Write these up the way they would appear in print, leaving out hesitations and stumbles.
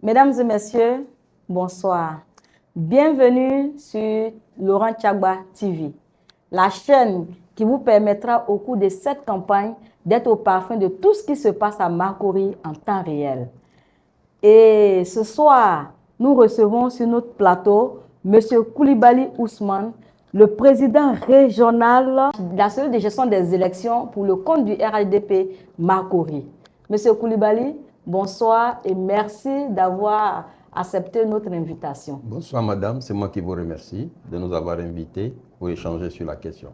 Mesdames et messieurs, bonsoir. Bienvenue sur Laurent Tchagba TV, la chaîne qui vous permettra au cours de cette campagne d'être au parfum de tout ce qui se passe à Makori en temps réel. Et ce soir, nous recevons sur notre plateau M. Coulibaly Ousmane, le président régional de la cellule de gestion des élections pour le compte du RHDP Makori. M. Coulibaly, bonsoir et merci d'avoir accepté notre invitation. Bonsoir madame, c'est moi qui vous remercie de nous avoir invités pour échanger sur la question.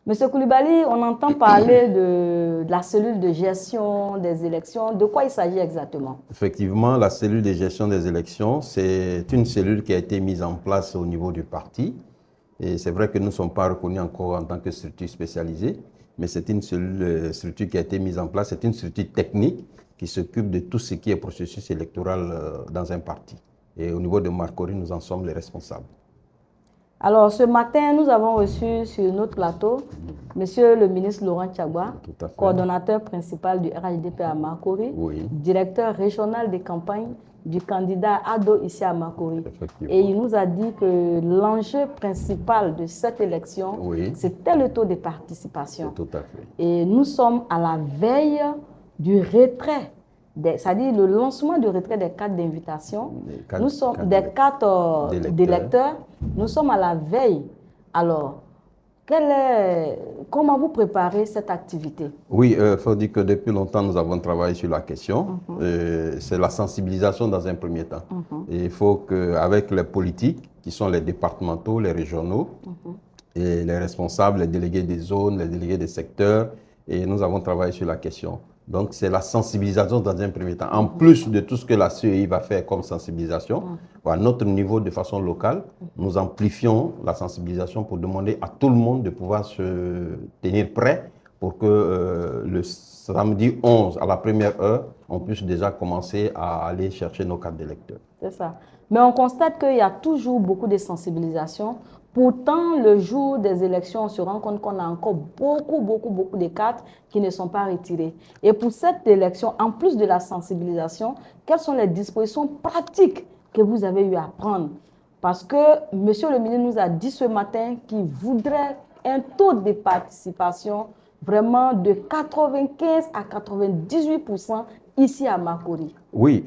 Monsieur Coulibaly, on entend parler de la cellule de gestion des élections. De quoi il s'agit exactement? Effectivement, la cellule de gestion des élections, c'est une cellule qui a été mise en place au niveau du parti. Et c'est vrai que nous ne sommes pas reconnus encore en tant que structure spécialisée, mais c'est une structure qui a été mise en place. C'est une structure technique qui s'occupe de tout ce qui est processus électoral dans un parti. Et au niveau de Makori, nous en sommes les responsables. Alors, ce matin, nous avons reçu sur notre plateau Monsieur le ministre Laurent Tchagba, coordonnateur principal du RHDP à Makori, oui, directeur régional des campagnes du candidat Ado ici à Makori. Et il nous a dit que l'enjeu principal de cette élection, oui, c'était le taux de participation. tout à fait. Et nous sommes à la veille du retrait, c'est-à-dire le lancement du retrait des cartes d'invitation. Nous sommes des cartes d'électeurs. Nous sommes à la veille. Alors, comment vous préparez cette activité? Oui, il faut dire que depuis longtemps, nous avons travaillé sur la question. C'est la sensibilisation dans un premier temps. Et il faut qu'avec les politiques, qui sont les départementaux, les régionaux, et les responsables, les délégués des zones, les délégués des secteurs, et nous avons travaillé sur la question. Donc, c'est la sensibilisation dans un premier temps. En plus de tout ce que la CEI va faire comme sensibilisation, à notre niveau de façon locale, nous amplifions la sensibilisation pour demander à tout le monde de pouvoir se tenir prêt pour que le samedi 11, à la première heure, on puisse déjà commencer à aller chercher nos cartes d'électeurs. C'est ça. Mais on constate qu'il y a toujours beaucoup de sensibilisation. Pourtant, le jour des élections, on se rend compte qu'on a encore beaucoup de cartes qui ne sont pas retirées. Et pour cette élection, en plus de la sensibilisation, quelles sont les dispositions pratiques que vous avez eu à prendre? Parce que Monsieur le ministre nous a dit ce matin qu'il voudrait un taux de participation vraiment de 95 à 98% ici à Makori. Oui,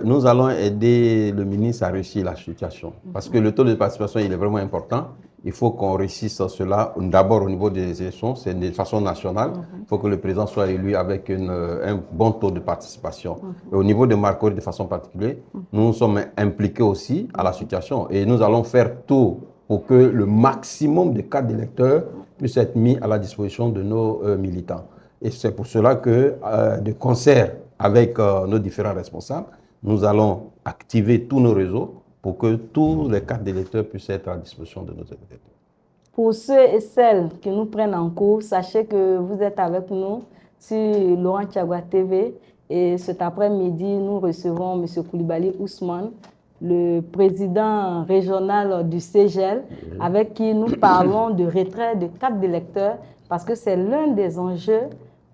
nous allons aider le ministre à réussir la situation. Parce que le taux de participation, il est vraiment important. Il faut qu'on réussisse cela d'abord au niveau des élections, c'est de façon nationale. Il faut que le président soit élu avec un bon taux de participation. Et au niveau de Makori, de façon particulière, nous sommes impliqués aussi à la situation. Et nous allons faire tout pour que le maximum de cartes d'électeurs puissent être mis à la disposition de nos militants. Et c'est pour cela que, de concert avec nos différents responsables, nous allons activer tous nos réseaux pour que tous les cartes d'électeurs puissent être à la disposition de nos électeurs. Pour ceux et celles qui nous prennent en cours, sachez que vous êtes avec nous sur Laurent Tchagba TV et cet après-midi, nous recevons M. Coulibaly Ousmane, le président régional du CEGEL, avec qui nous parlons de retrait de cartes d'électeurs parce que c'est l'un des enjeux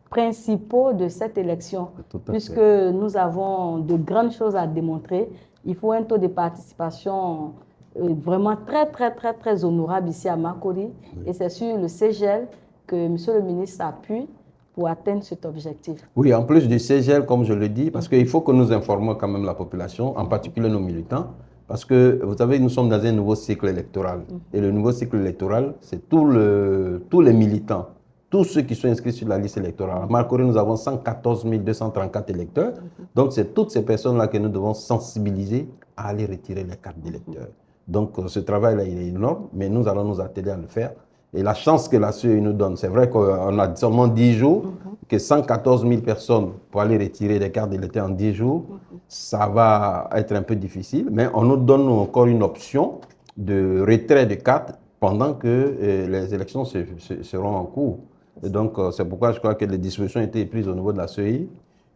principaux de cette élection, puisque nous avons de grandes choses à démontrer. Il faut un taux de participation vraiment très honorable ici à Makori. Et c'est sur le CEGEL que M. le ministre appuie pour atteindre cet objectif. Oui, en plus du CEGEL, comme je le dis, parce qu'il faut que nous informions quand même la population, en particulier nos militants, parce que, vous savez, nous sommes dans un nouveau cycle électoral. Et le nouveau cycle électoral, c'est tous les militants, tous ceux qui sont inscrits sur la liste électorale. À Makori, nous avons 114 234 électeurs. Donc, c'est toutes ces personnes-là que nous devons sensibiliser à aller retirer les cartes d'électeurs. Donc, ce travail-là, il est énorme, mais nous allons nous atteler à le faire. Et la chance que la CEI nous donne, c'est vrai qu'on a seulement 10 jours, que 114 000 personnes pour aller retirer les cartes d'électeurs en 10 jours, ça va être un peu difficile, mais on nous donne encore une option de retrait de cartes pendant que les élections seront en cours. Et donc, c'est pourquoi je crois que les dispositions ont été prises au niveau de la CEI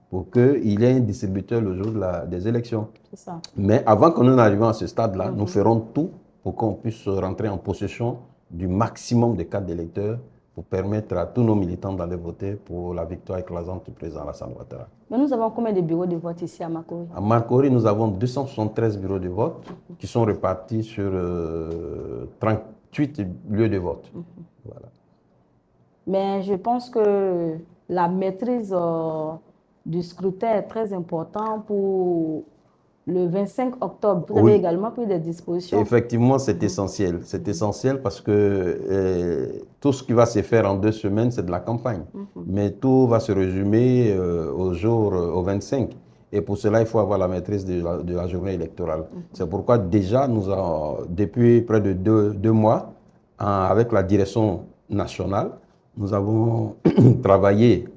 pour qu'il y ait un distributeur le jour des élections. C'est ça. Mais avant que nous n'arrivions à ce stade-là, nous ferons tout pour qu'on puisse rentrer en possession du maximum de cartes d'électeurs pour permettre à tous nos militants d'aller voter pour la victoire écrasante du président Alassane Ouattara. Mais nous avons combien de bureaux de vote ici à Makori? À Makori, nous avons 273 bureaux de vote qui sont répartis sur 38 lieux de vote. Voilà. Mais je pense que la maîtrise du scrutin est très importante pour le 25 octobre. Vous avez également pris des dispositions. Effectivement, c'est essentiel. C'est essentiel parce que tout ce qui va se faire en 2 semaines, c'est de la campagne. Mais tout va se résumer au 25. Et pour cela, il faut avoir la maîtrise de la journée électorale. C'est pourquoi déjà, nous avons, depuis près de 2 mois, avec la direction nationale, nous avons travaillé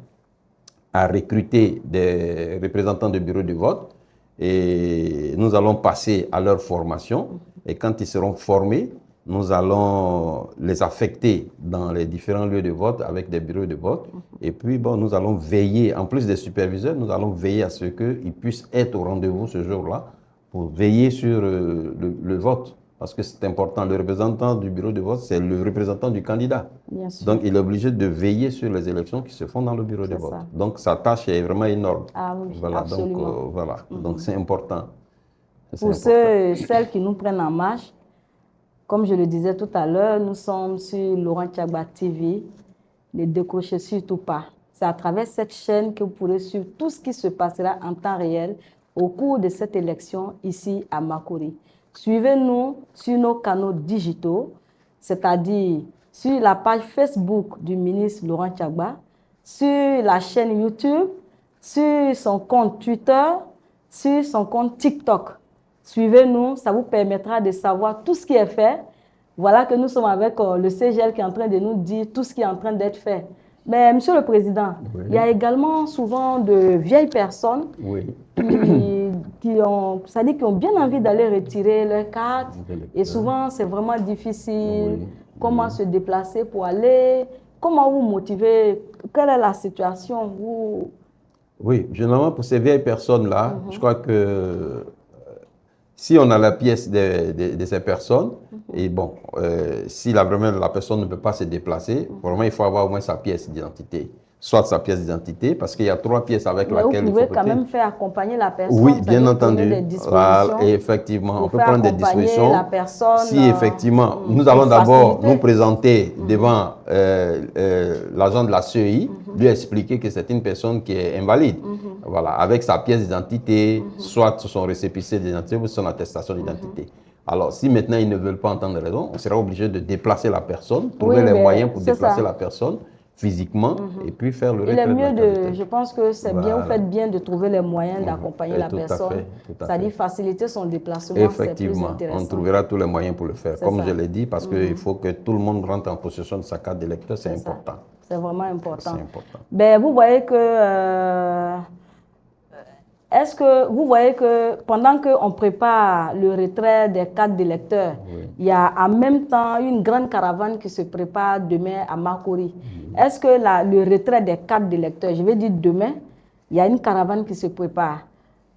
à recruter des représentants de bureaux de vote et nous allons passer à leur formation. Et quand ils seront formés, nous allons les affecter dans les différents lieux de vote avec des bureaux de vote. Et puis, bon, nous allons veiller, en plus des superviseurs, nous allons veiller à ce qu'ils puissent être au rendez-vous ce jour-là pour veiller sur le vote. Parce que c'est important, le représentant du bureau de vote, c'est le représentant du candidat. Bien sûr. Donc, il est obligé de veiller sur les élections qui se font dans le bureau de vote. Ça. Donc, sa tâche est vraiment énorme. Ah oui, voilà, absolument. Donc, voilà. Donc, c'est important. Pour ceux et celles qui nous prennent en marche, comme je le disais tout à l'heure, nous sommes sur Laurent Thiagba TV. Ne décrochez surtout pas. C'est à travers cette chaîne que vous pourrez suivre tout ce qui se passera en temps réel au cours de cette élection ici à Makori. Suivez-nous sur nos canaux digitaux, c'est-à-dire sur la page Facebook du ministre Laurent Thiagba, sur la chaîne YouTube, sur son compte Twitter, sur son compte TikTok. Suivez-nous, ça vous permettra de savoir tout ce qui est fait. Voilà que nous sommes avec le CGL qui est en train de nous dire tout ce qui est en train d'être fait. Mais, Monsieur le Président, il y a également souvent de vieilles personnes qui ont bien envie d'aller retirer leur carte. Et souvent, c'est vraiment difficile. Comment se déplacer pour aller? Comment vous motiver? Quelle est la situation? Oui, généralement, pour ces vieilles personnes-là, je crois que si on a la pièce de ces personnes, et bon, si vraiment la personne ne peut pas se déplacer, vraiment, il faut avoir au moins sa pièce d'identité. Soit sa pièce d'identité, parce qu'il y a 3 pièces avec laquelle il faut vous pouvez quand même faire accompagner la personne. Oui, bien entendu. Voilà, effectivement, on peut prendre des dispositions. La personne, si effectivement, nous allons d'abord nous présenter devant l'agent de la CEI, lui expliquer que c'est une personne qui est invalide. Voilà, avec sa pièce d'identité, soit son récépissé d'identité ou son attestation d'identité. Alors, si maintenant ils ne veulent pas entendre raison, on sera obligé de déplacer la personne, trouver les moyens pour déplacer la personne physiquement et puis faire le retrait. Il est mieux je pense que c'est bien, vous faites bien de trouver les moyens d'accompagner la personne. C'est-à-dire faciliter son déplacement. Effectivement, on trouvera tous les moyens pour le faire. Comme je l'ai dit, parce qu'il faut que tout le monde rentre en possession de sa carte d'électeur, c'est important. C'est vraiment important. C'est important. Ben, vous voyez que... Est-ce que vous voyez que pendant qu'on prépare le retrait des cartes d'électeurs, il y a en même temps une grande caravane qui se prépare demain à Makori. Est-ce que le retrait des cartes d'électeurs, je vais dire demain, il y a une caravane qui se prépare.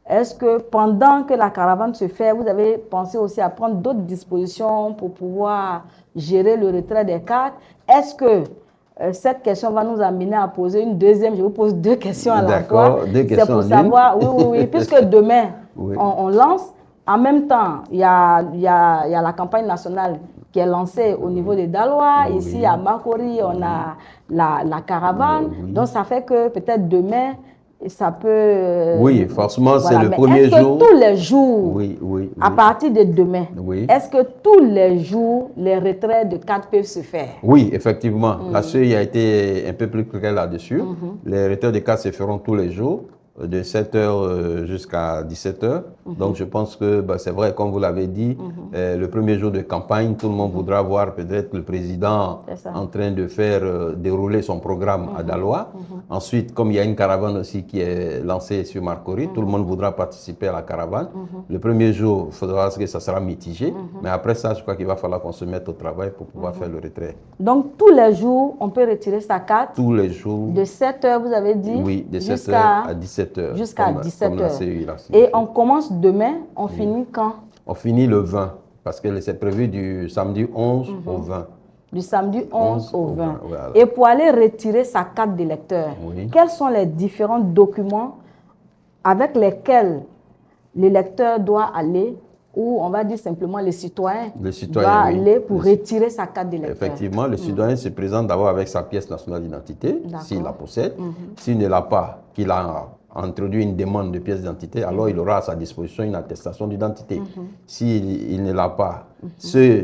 Est-ce que pendant que la caravane se fait, vous avez pensé aussi à prendre d'autres dispositions pour pouvoir gérer le retrait des cartes? Est-ce que cette question va nous amener à poser une deuxième. Je vous pose 2 questions à la fois. C'est pour savoir, oui, puisque demain, on lance. En même temps, il y a la campagne nationale qui est lancée au niveau de Daloa. Ici, à Makori, on a la caravane. Donc, ça fait que peut-être demain, ça peut... Oui, forcément, c'est le premier jour. Est-ce que tous les jours, à partir de demain, est-ce que tous les jours, les retraits de cartes peuvent se faire? Oui, effectivement. La CEI a été un peu plus claire là-dessus. Les retraits de cartes se feront tous les jours, de 7h jusqu'à 17h. Donc, je pense que c'est vrai, comme vous l'avez dit, le premier jour de campagne, tout le monde voudra voir peut-être le président en train de faire dérouler son programme à Daloa. Ensuite, comme il y a une caravane aussi qui est lancée sur Makori, tout le monde voudra participer à la caravane. Le premier jour, il faudra que ça sera mitigé. Mais après ça, je crois qu'il va falloir qu'on se mette au travail pour pouvoir faire le retrait. Donc, tous les jours, on peut retirer sa carte? Tous les jours. De 7h, vous avez dit? Oui, de 7h à 17h. Jusqu'à 17h. Et on commence demain, on finit quand? On finit le 20, parce que c'est prévu du samedi 11 au 20. Du samedi 11 au 20. Voilà. Et pour aller retirer sa carte d'électeur, quels sont les différents documents avec lesquels l'électeur doit aller, ou on va dire simplement le citoyen doit aller pour retirer sa carte d'électeur? Effectivement, le citoyen se présente d'abord avec sa pièce nationale d'identité, s'il la possède. S'il ne l'a pas, qu'il a introduit une demande de pièce d'identité, alors il aura à sa disposition une attestation d'identité. S'il ne l'a pas,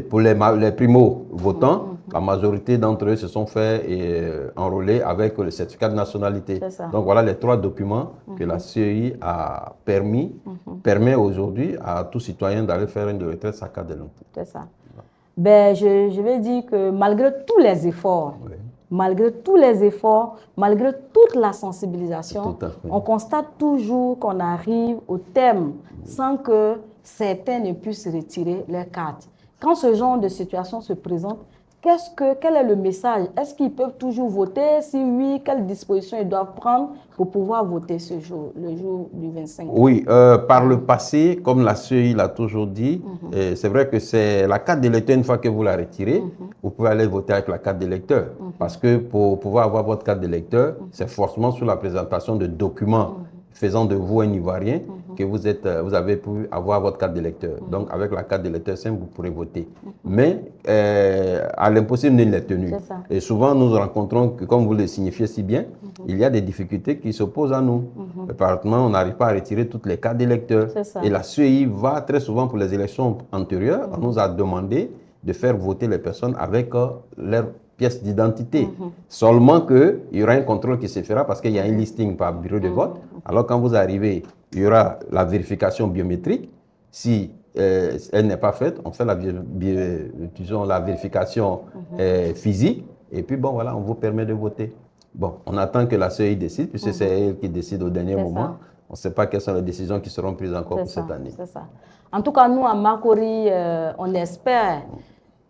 pour les primo-votants, la majorité d'entre eux se sont fait enrôler avec le certificat de nationalité. Donc voilà les 3 documents que la CEI a permet aujourd'hui à tout citoyen d'aller faire une retrait de sa carte d'identité. C'est ça. Ben, je vais dire que malgré tous les efforts, malgré toute la sensibilisation, on constate toujours qu'on arrive au terme sans que certains ne puissent retirer leur carte. Quand ce genre de situation se présente, quel est le message? Est-ce qu'ils peuvent toujours voter? Si oui, quelles dispositions ils doivent prendre pour pouvoir voter ce jour, le jour du 25? Oui, par le passé, comme la CEI l'a toujours dit, c'est vrai que c'est la carte d'électeur, une fois que vous la retirez, vous pouvez aller voter avec la carte d'électeur. Parce que pour pouvoir avoir votre carte d'électeur, c'est forcément sur la présentation de documents faisant de vous un Ivoirien que vous avez pu avoir votre carte d'électeur. Donc, avec la carte d'électeur simple, vous pourrez voter. Mais à l'impossible, nul n'est tenu. Et souvent, nous rencontrons que, comme vous le signifiez si bien, il y a des difficultés qui s'opposent à nous. Par exemple, on n'arrive pas à retirer toutes les cartes d'électeurs. Et la CEI va très souvent pour les élections antérieures, on nous a demandé de faire voter les personnes avec leur pièce d'identité. Seulement qu'il y aura un contrôle qui se fera parce qu'il y a un listing par bureau de vote. Alors quand vous arrivez, il y aura la vérification biométrique. Si elle n'est pas faite, on fait la vérification physique. Et puis bon, voilà, on vous permet de voter. Bon, on attend que la CEI décide, puisque c'est elle qui décide au dernier moment. On ne sait pas quelles sont les décisions qui seront prises encore pour cette année. C'est ça. En tout cas, nous, à Makori, on espère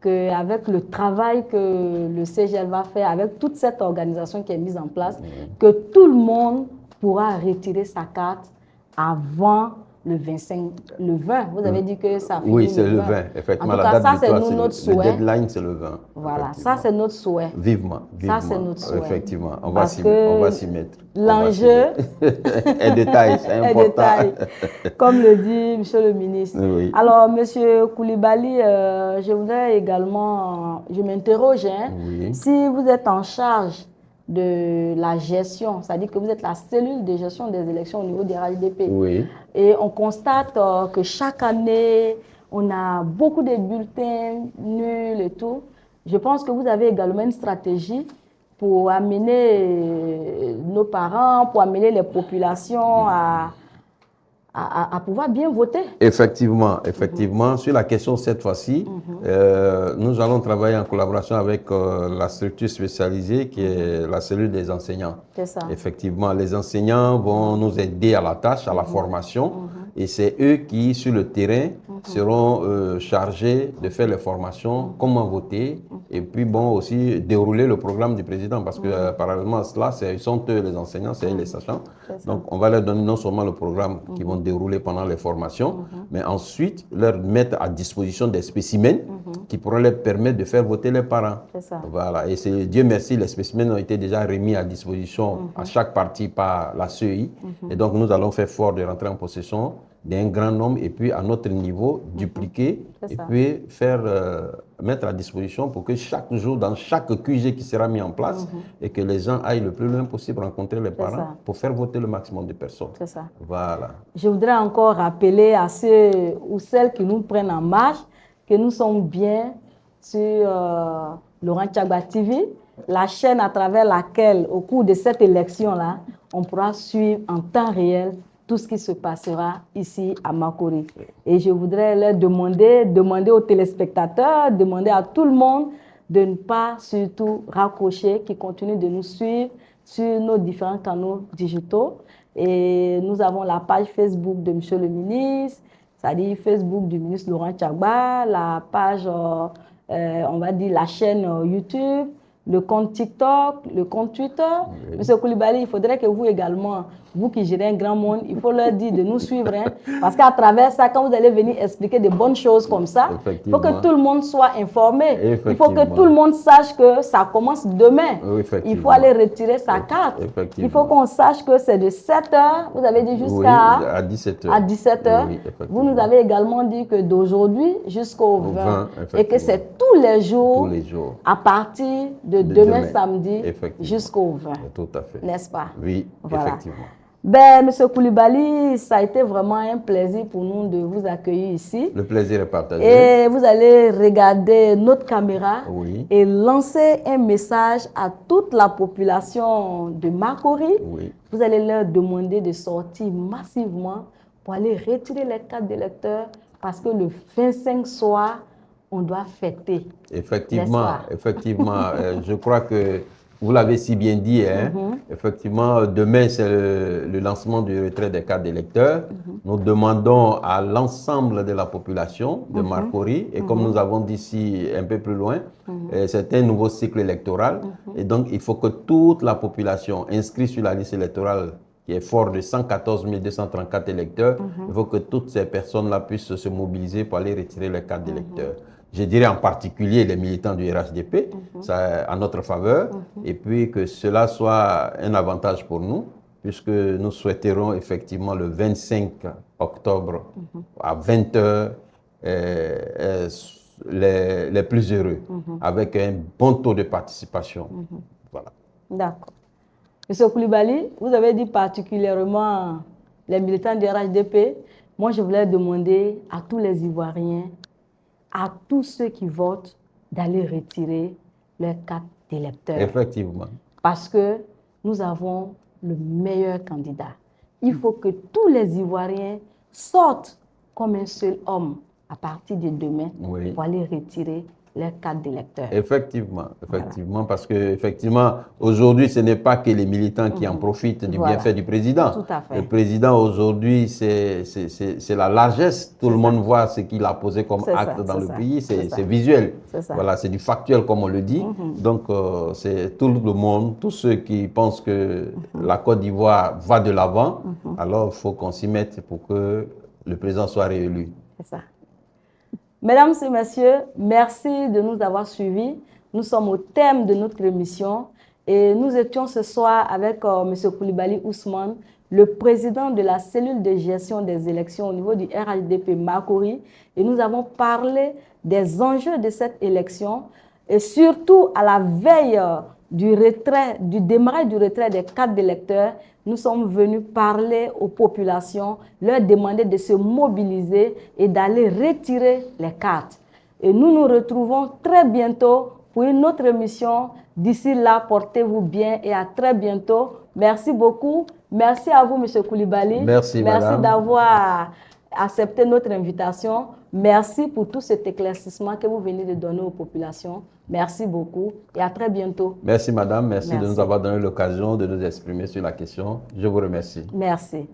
qu'avec le travail que le CGL va faire, avec toute cette organisation qui est mise en place, que tout le monde pourra retirer sa carte avant le 25, le 20. Vous avez dit que ça finit oui, c'est le 20. Effectivement, en tout cas, ça, c'est notre souhait. Le deadline, c'est le 20. Voilà, ça, c'est notre souhait. Vivement. Ça, c'est notre souhait. Effectivement, on va s'y mettre. L'enjeu est détail, c'est important. Comme le dit M. le ministre. Oui. Alors, M. Koulibaly, je voudrais également, je m'interroge, si vous êtes en charge de la gestion, c'est-à-dire que vous êtes la cellule de gestion des élections au niveau des RHDP. Oui. Et on constate que chaque année, on a beaucoup de bulletins nuls et tout. Je pense que vous avez également une stratégie pour amener nos parents, pour amener les populations à pouvoir bien voter. Effectivement. Sur la question cette fois-ci, nous allons travailler en collaboration avec la structure spécialisée qui est la cellule des enseignants. C'est ça. Effectivement, les enseignants vont nous aider à la tâche, à la formation, et c'est eux qui, sur le terrain, seront chargés de faire les formations, comment voter, et puis bon, aussi dérouler le programme du président, parce que parallèlement à cela, ils sont eux les enseignants, c'est eux les sachants. Donc on va leur donner non seulement le programme qu'ils vont dérouler pendant les formations, mais ensuite leur mettre à disposition des spécimens qui pourront leur permettre de faire voter les parents. Voilà. Et c'est Dieu merci, les spécimens ont été déjà remis à disposition à chaque partie par la CEI. Et donc nous allons faire fort de rentrer en possession d'un grand nombre et puis à notre niveau dupliquer et puis faire mettre à disposition pour que chaque jour dans chaque QG qui sera mis en place et que les gens aillent le plus loin possible rencontrer les parents pour faire voter le maximum de personnes. C'est ça. Voilà. Je voudrais encore rappeler à ceux ou celles qui nous prennent en marche que nous sommes bien sur Laurent Tchagba TV, la chaîne à travers laquelle au cours de cette élection-là, on pourra suivre en temps réel tout ce qui se passera ici à Makori. Et je voudrais leur demander aux téléspectateurs, demander à tout le monde de ne pas surtout raccrocher, qui continuent de nous suivre sur nos différents canaux digitaux. Et nous avons la page Facebook de M. le ministre, c'est-à-dire Facebook du ministre Laurent Tchagba, la page, on va dire la chaîne YouTube le compte TikTok, le compte Twitter. Oui. Monsieur Koulibaly, il faudrait que vous également, vous qui gérez un grand monde, il faut leur dire de nous suivre. Hein, parce qu'à travers ça, quand vous allez venir expliquer des bonnes choses comme ça, il faut que tout le monde soit informé. Il faut que tout le monde sache que ça commence demain. Oui, il faut aller retirer sa carte. Il faut qu'on sache que c'est de 7h, vous avez dit jusqu'à à 17h. À 17h. Oui, vous nous avez également dit que d'aujourd'hui jusqu'au 20 et que c'est tous les jours, à partir de demain samedi jusqu'au 20. Tout à fait. N'est-ce pas? Oui, voilà. Effectivement. Ben, Monsieur Koulibaly, ça a été vraiment un plaisir pour nous de vous accueillir ici. Le plaisir est partagé. Et vous allez regarder notre caméra oui. et lancer un message à toute la population de Makori. Oui. Vous allez leur demander de sortir massivement pour aller retirer les cartes d'électeurs parce que le 25 soir, on doit fêter. Effectivement, je crois que vous l'avez si bien dit, hein? Effectivement, demain c'est le lancement du retrait des cartes d'électeurs. Nous demandons à l'ensemble de la population de Makori, et comme nous avons dit ici un peu plus loin, c'est un nouveau cycle électoral, et donc il faut que toute la population inscrite sur la liste électorale, qui est fort de 114 234 électeurs, il faut que toutes ces personnes-là puissent se mobiliser pour aller retirer les cartes d'électeurs. Je dirais en particulier les militants du RHDP, ça, à notre faveur, et puis que cela soit un avantage pour nous, puisque nous souhaiterons effectivement le 25 octobre à 20h les plus heureux, avec un bon taux de participation. Voilà. D'accord. Monsieur Koulibaly, vous avez dit particulièrement les militants du RHDP. Moi, je voulais demander à tous les Ivoiriens, à tous ceux qui votent, d'aller retirer leurs cartes d'électeurs. Effectivement. Parce que nous avons le meilleur candidat. Il faut que tous les Ivoiriens sortent comme un seul homme à partir de demain pour aller retirer leurs cartes d'électeurs. Effectivement, voilà. Parce que effectivement, aujourd'hui, ce n'est pas que les militants qui en profitent du bienfait du président. Tout à fait. Le président aujourd'hui, c'est la largesse. Tout le monde voit ce qu'il a posé comme acte dans le pays. C'est visuel. Voilà, c'est du factuel comme on le dit. Donc, c'est tout le monde, tous ceux qui pensent que la Côte d'Ivoire va de l'avant, alors il faut qu'on s'y mette pour que le président soit réélu. C'est ça. Mesdames et messieurs, merci de nous avoir suivis. Nous sommes au thème de notre émission et nous étions ce soir avec M. Koulibaly Ousmane, le président de la cellule de gestion des élections au niveau du RHDP Makori. Et nous avons parlé des enjeux de cette élection et surtout à la veille du démarrage du retrait des cartes d'électeurs, nous sommes venus parler aux populations, leur demander de se mobiliser et d'aller retirer les cartes. Et nous nous retrouvons très bientôt pour une autre émission. D'ici là, portez-vous bien et à très bientôt. Merci beaucoup. Merci à vous, M. Koulibaly. Merci d'avoir accepté notre invitation. Merci pour tout cet éclaircissement que vous venez de donner aux populations. Merci beaucoup et à très bientôt. Merci madame, merci de nous avoir donné l'occasion de nous exprimer sur la question. Je vous remercie. Merci.